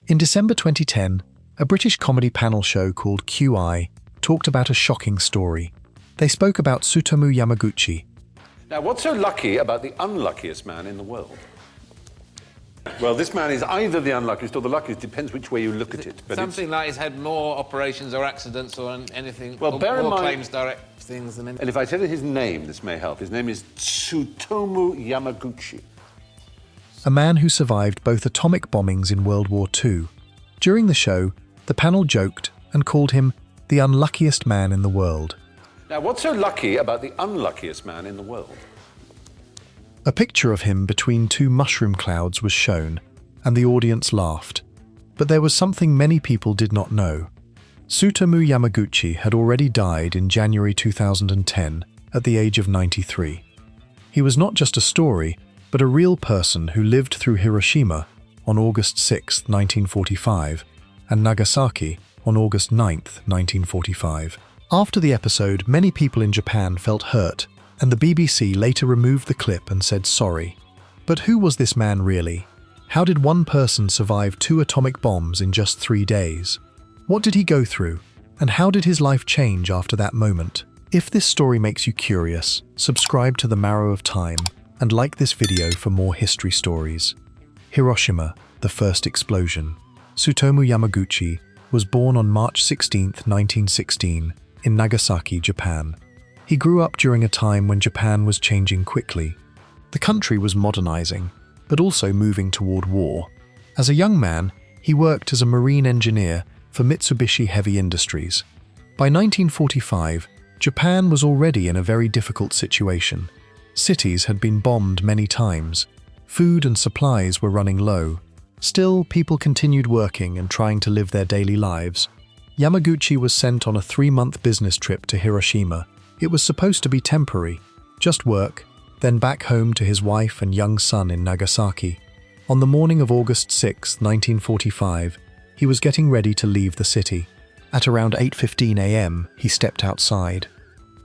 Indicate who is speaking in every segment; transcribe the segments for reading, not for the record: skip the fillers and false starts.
Speaker 1: In December 2010, a British comedy panel show called QI talked about a shocking story. They spoke about Tsutomu Yamaguchi.
Speaker 2: Now, what's so lucky about the unluckiest man in the world? Well, this man is either the unluckiest or the luckiest, depends which way you look at it. But
Speaker 3: something like he's had more operations or accidents or anything,
Speaker 2: well, bear in
Speaker 3: more
Speaker 2: mind,
Speaker 3: claims direct things than anything.
Speaker 2: And if I tell you his name, this may help. His name is Tsutomu Yamaguchi.
Speaker 1: A man who survived both atomic bombings in World War II. During the show, the panel joked and called him the unluckiest man in the world.
Speaker 2: Now, what's so lucky about the unluckiest man in the world?
Speaker 1: A picture of him between two mushroom clouds was shown, and the audience laughed. But there was something many people did not know. Tsutomu Yamaguchi had already died in January 2010 at the age of 93. He was not just a story, but a real person who lived through Hiroshima on August 6, 1945, and Nagasaki on August 9, 1945. After the episode, many people in Japan felt hurt, and the BBC later removed the clip and said sorry. But who was this man really? How did one person survive 2 atomic bombs in just 3 days? What did he go through, and how did his life change after that moment? If this story makes you curious, subscribe to the Marrow of Time and like this video for more history stories. Hiroshima, the first explosion. Tsutomu Yamaguchi was born on March 16, 1916, in Nagasaki, Japan. He grew up during a time when Japan was changing quickly. The country was modernizing, but also moving toward war. As a young man, he worked as a marine engineer for Mitsubishi Heavy Industries. By 1945, Japan was already in a very difficult situation. Cities had been bombed many times. Food and supplies were running low. Still, people continued working and trying to live their daily lives. Yamaguchi was sent on a 3-month business trip to Hiroshima. It was supposed to be temporary, just work, then back home to his wife and young son in Nagasaki. On the morning of August 6, 1945, he was getting ready to leave the city. At around 8:15 a.m., he stepped outside.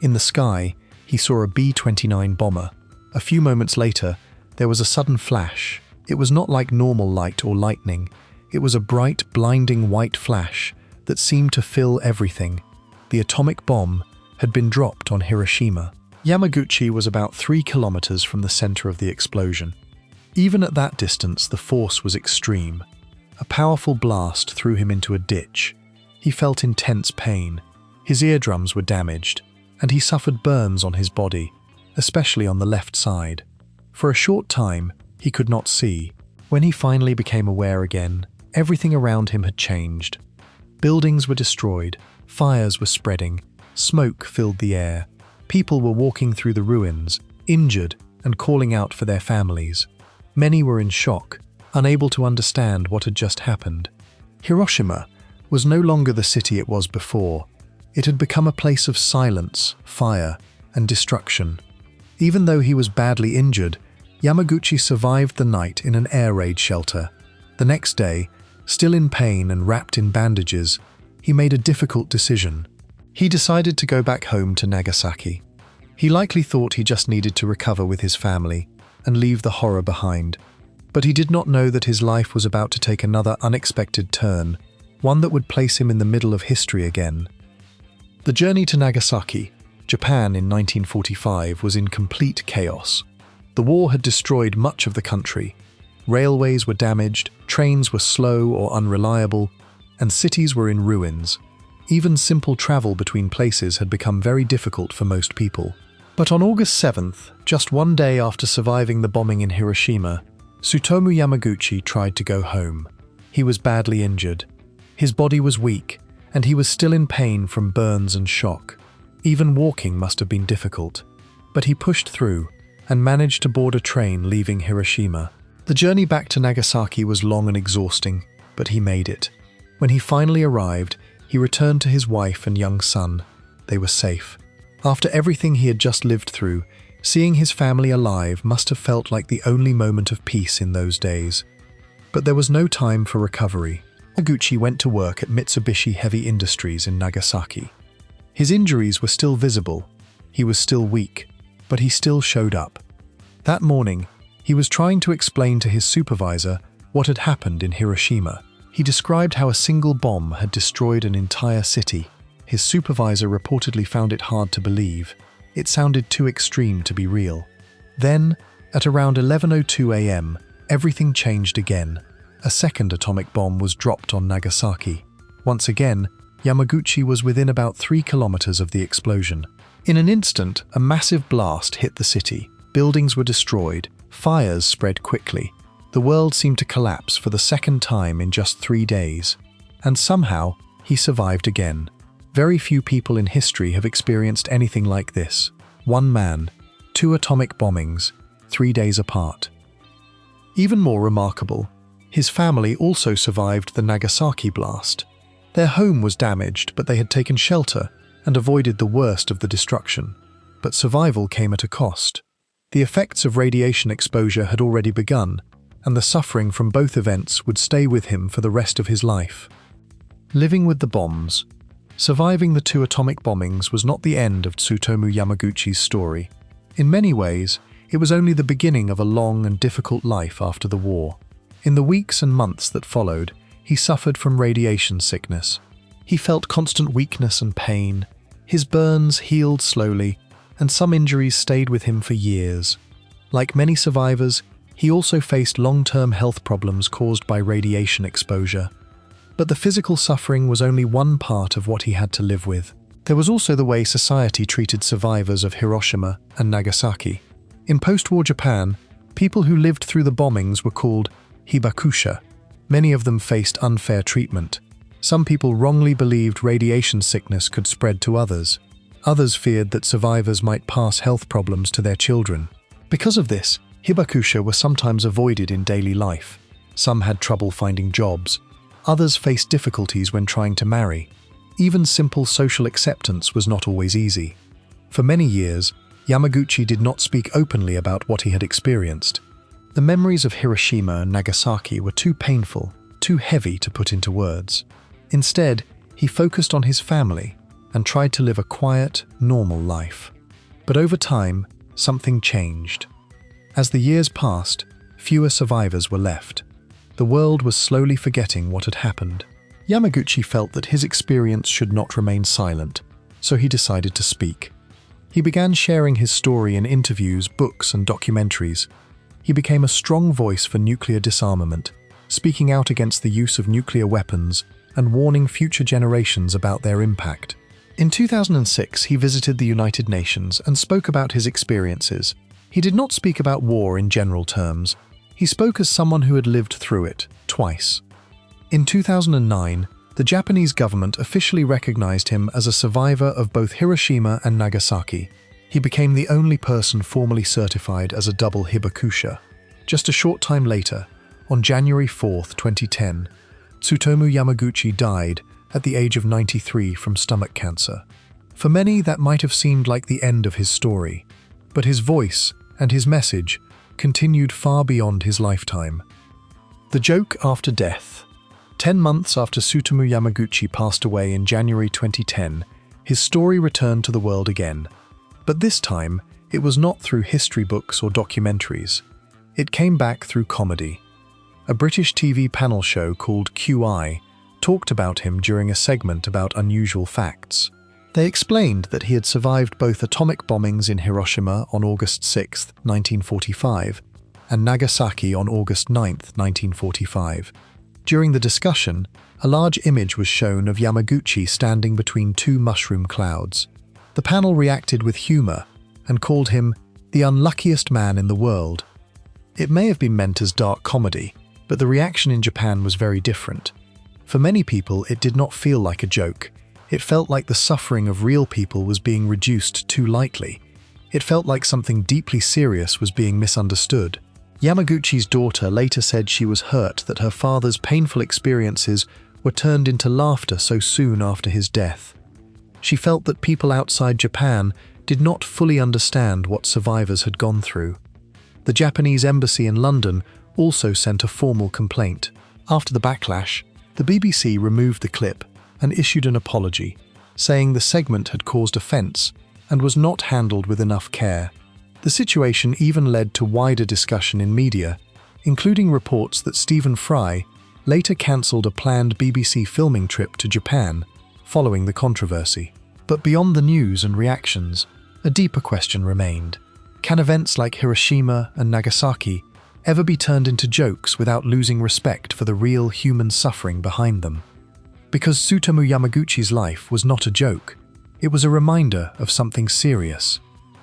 Speaker 1: In the sky, he saw a B-29 bomber. A few moments later, there was a sudden flash. It was not like normal light or lightning. It was a bright, blinding white flash that seemed to fill everything. The atomic bomb had been dropped on Hiroshima. Yamaguchi was about 3 kilometers from the center of the explosion. Even at that distance, the force was extreme. A powerful blast threw him into a ditch. He felt intense pain. His eardrums were damaged, and he suffered burns on his body, especially on the left side. For a short time, he could not see. When he finally became aware again, everything around him had changed. Buildings were destroyed, fires were spreading, smoke filled the air. People were walking through the ruins, injured and calling out for their families. Many were in shock, unable to understand what had just happened. Hiroshima was no longer the city it was before. It had become a place of silence, fire, and destruction. Even though he was badly injured, Yamaguchi survived the night in an air raid shelter. The next day, still in pain and wrapped in bandages, he made a difficult decision. He decided to go back home to Nagasaki. He likely thought he just needed to recover with his family and leave the horror behind. But he did not know that his life was about to take another unexpected turn, one that would place him in the middle of history again. The journey to Nagasaki, Japan in 1945 was in complete chaos. The war had destroyed much of the country. Railways were damaged, trains were slow or unreliable, and cities were in ruins. Even simple travel between places had become very difficult for most people. But on August 7th, just 1 day after surviving the bombing in Hiroshima, Tsutomu Yamaguchi tried to go home. He was badly injured. His body was weak, and he was still in pain from burns and shock. Even walking must have been difficult. But he pushed through and managed to board a train leaving Hiroshima. The journey back to Nagasaki was long and exhausting, but he made it. When he finally arrived, he returned to his wife and young son. They were safe. After everything he had just lived through, seeing his family alive must have felt like the only moment of peace in those days. But there was no time for recovery. Yamaguchi went to work at Mitsubishi Heavy Industries in Nagasaki. His injuries were still visible. He was still weak, but he still showed up. That morning, he was trying to explain to his supervisor what had happened in Hiroshima. He described how a single bomb had destroyed an entire city. His supervisor reportedly found it hard to believe. It sounded too extreme to be real. Then, at around 11:02 a.m., everything changed again. A second atomic bomb was dropped on Nagasaki. Once again, Yamaguchi was within about 3 kilometers of the explosion. In an instant, a massive blast hit the city. Buildings were destroyed. Fires spread quickly. The world seemed to collapse for the second time in just 3 days. And somehow, he survived again. Very few people in history have experienced anything like this. One man, 2 atomic bombings, 3 days apart. Even more remarkable, his family also survived the Nagasaki blast. Their home was damaged, but they had taken shelter and avoided the worst of the destruction. But survival came at a cost. The effects of radiation exposure had already begun, and the suffering from both events would stay with him for the rest of his life. Living with the bombs. Surviving the 2 atomic bombings was not the end of Tsutomu Yamaguchi's story. In many ways, it was only the beginning of a long and difficult life after the war. In the weeks and months that followed, he suffered from radiation sickness. He felt constant weakness and pain. His burns healed slowly, and some injuries stayed with him for years. Like many survivors, he also faced long-term health problems caused by radiation exposure. But the physical suffering was only one part of what he had to live with. There was also the way society treated survivors of Hiroshima and Nagasaki. In post-war Japan, people who lived through the bombings were called hibakusha. Many of them faced unfair treatment. Some people wrongly believed radiation sickness could spread to others. Others feared that survivors might pass health problems to their children. Because of this, hibakusha were sometimes avoided in daily life. Some had trouble finding jobs. Others faced difficulties when trying to marry. Even simple social acceptance was not always easy. For many years, Yamaguchi did not speak openly about what he had experienced. The memories of Hiroshima and Nagasaki were too painful, too heavy to put into words. Instead, he focused on his family and tried to live a quiet, normal life. But over time, something changed. As the years passed, fewer survivors were left. The world was slowly forgetting what had happened. Yamaguchi felt that his experience should not remain silent, so he decided to speak. He began sharing his story in interviews, books, and documentaries. He became a strong voice for nuclear disarmament, speaking out against the use of nuclear weapons and warning future generations about their impact. In 2006, he visited the United Nations and spoke about his experiences. He did not speak about war in general terms. He spoke as someone who had lived through it, twice. In 2009, the Japanese government officially recognized him as a survivor of both Hiroshima and Nagasaki. He became the only person formally certified as a double hibakusha. Just a short time later, on January 4, 2010, Tsutomu Yamaguchi died at the age of 93 from stomach cancer. For many, that might have seemed like the end of his story, but his voice and his message continued far beyond his lifetime. The joke after death. 10 months after Tsutomu Yamaguchi passed away in January 2010, his story returned to the world again. But this time, it was not through history books or documentaries. It came back through comedy. A British TV panel show called QI talked about him during a segment about unusual facts. They explained that he had survived both atomic bombings in Hiroshima on August 6, 1945, and Nagasaki on August 9, 1945. During the discussion, a large image was shown of Yamaguchi standing between 2 mushroom clouds. The panel reacted with humor and called him the unluckiest man in the world. It may have been meant as dark comedy, but the reaction in Japan was very different. For many people, it did not feel like a joke. It felt like the suffering of real people was being reduced too lightly. It felt like something deeply serious was being misunderstood. Yamaguchi's daughter later said she was hurt that her father's painful experiences were turned into laughter so soon after his death. She felt that people outside Japan did not fully understand what survivors had gone through. The Japanese embassy in London also sent a formal complaint. After the backlash, the BBC removed the clip and issued an apology, saying the segment had caused offence and was not handled with enough care. The situation even led to wider discussion in media, including reports that Stephen Fry, later cancelled a planned BBC filming trip to Japan following the controversy. But beyond the news and reactions, a deeper question remained. Can events like Hiroshima and Nagasaki ever be turned into jokes without losing respect for the real human suffering behind them? Because Tsutomu Yamaguchi's life was not a joke, it was a reminder of something serious: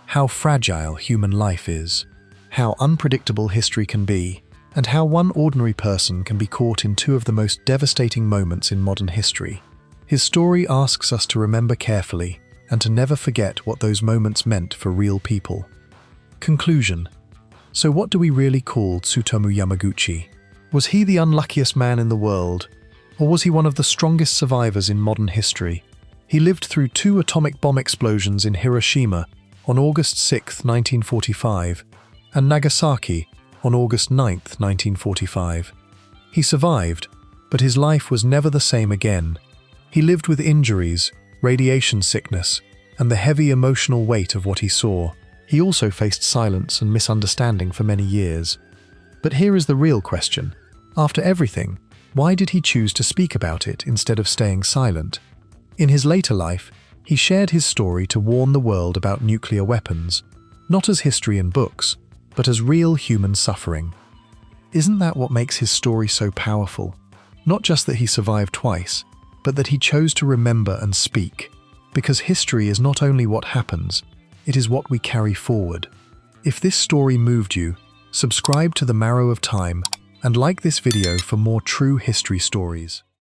Speaker 1: how fragile human life is, how unpredictable history can be, and how one ordinary person can be caught in two of the most devastating moments in modern history. His story asks us to remember carefully and to never forget what those moments meant for real people. Conclusion. So what do we really call Tsutomu Yamaguchi? Was he the unluckiest man in the world, or was he one of the strongest survivors in modern history? He lived through 2 atomic bomb explosions in Hiroshima on August 6, 1945, and Nagasaki on August 9, 1945. He survived, but his life was never the same again. He lived with injuries, radiation sickness, and the heavy emotional weight of what he saw. He also faced silence and misunderstanding for many years. But here is the real question. After everything, why did he choose to speak about it instead of staying silent? In his later life, he shared his story to warn the world about nuclear weapons, not as history in books, but as real human suffering. Isn't that what makes his story so powerful? Not just that he survived twice, but that he chose to remember and speak. Because history is not only what happens, it is what we carry forward. If this story moved you, subscribe to the Marrow of Time and like this video for more true history stories.